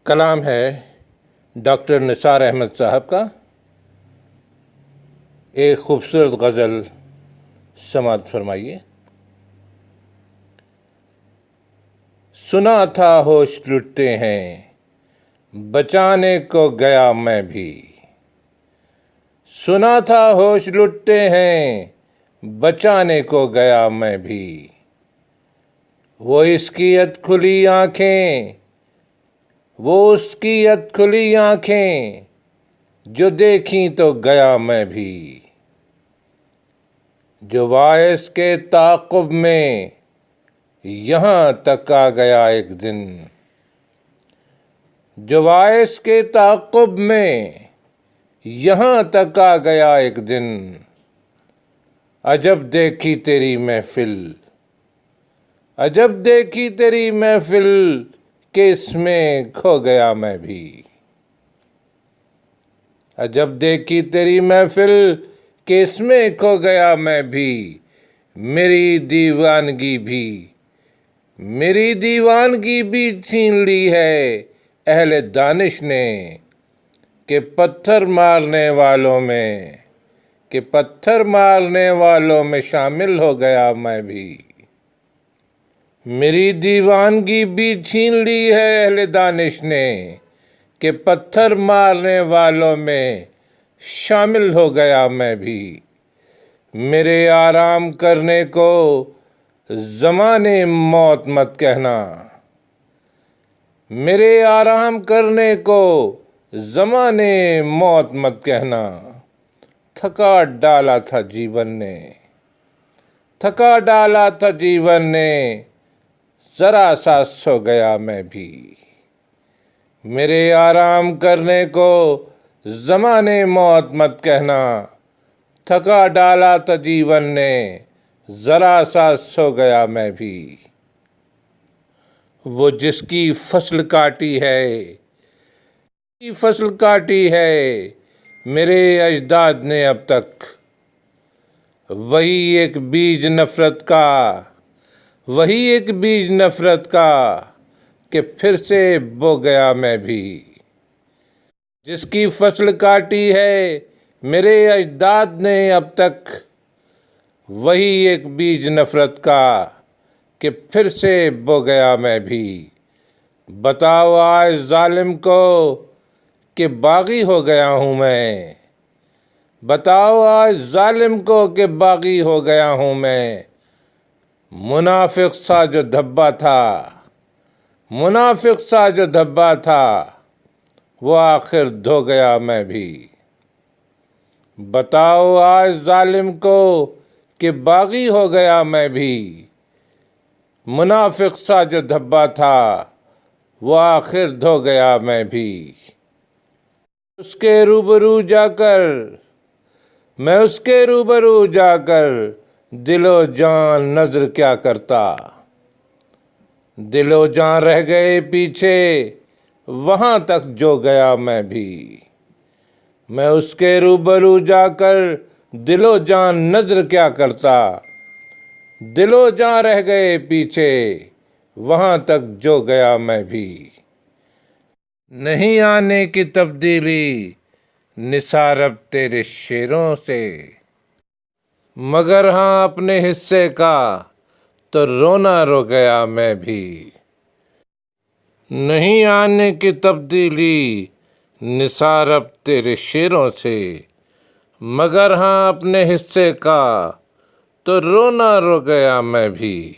कलाम है डॉक्टर निसार अहमद साहब का। एक खूबसूरत गज़ल समाअत फरमाइए। सुना था होश लुटते हैं, बचाने को गया मैं भी। सुना था होश लुटते हैं, बचाने को गया मैं भी। वो इसकी अधखुली आँखें, वो उसकी अधखुली आँखें, जो देखी तो गया मैं भी। जो वाइस के ताक़ुब में यहाँ तक आ गया एक दिन। जो वाइस के ताक़ुब में यहाँ तक आ गया एक दिन। अजब देखी तेरी महफिल, अजब देखी तेरी महफिल, कि इसमें खो गया मैं भी। अजब देखी तेरी महफिल, कि इसमें खो गया मैं भी। मेरी दीवानगी भी, मेरी दीवानगी भी छीन ली है अहले दानिश ने। कि पत्थर मारने वालों में, कि पत्थर मारने वालों में शामिल हो गया मैं भी। मेरी दीवानगी भी छीन ली है अहले दानिश ने। कि पत्थर मारने वालों में शामिल हो गया मैं भी। मेरे आराम करने को ज़माने मौत मत कहना। मेरे आराम करने को ज़माने मौत मत कहना। थका डाला था जीवन ने, थका डाला था जीवन ने, ज़रा सा सो गया मैं भी। मेरे आराम करने को ज़माने मौत मत कहना। थका डाला था जीवन ने, ज़रा सा सो गया मैं भी। वो जिसकी फसल काटी है, फसल काटी है मेरे अजदाद ने अब तक। वही एक बीज नफ़रत का, वही एक बीज नफ़रत का, कि फिर से बो गया मैं भी। जिसकी फसल काटी है मेरे अजदाद ने अब तक। वही एक बीज नफ़रत का, कि फिर से बो गया मैं भी। बताओ आज जालिम को कि बागी हो गया हूँ मैं। बताओ आज जालिम को कि बागी हो गया हूँ मैं। मुनाफिक सा जो धब्बा था, मुनाफिक सा जो धब्बा था, वो आखिर धो गया मैं भी। बताओ आज जालिम को कि बागी हो गया मैं भी। मुनाफिक सा जो धब्बा था, वो आखिर धो गया मैं भी। उसके रूबरू जाकर, मैं उसके रूबरू जाकर, दिलो जान नज़र क्या करता। दिलो जान रह गए पीछे, वहाँ तक जो गया मैं भी। मैं उसके रूबरू जाकर दिलो जान नज़र क्या करता। दिलो जान रह गए पीछे, वहाँ तक जो गया मैं भी। नहीं आने की तब्दीली निसार अब तेरे शेरों से। मगर हाँ अपने हिस्से का तो रोना रो गया मैं भी। नहीं आने की तब्दीली निसार अब तेरे शेरों से। मगर हाँ अपने हिस्से का तो रोना रो गया मैं भी।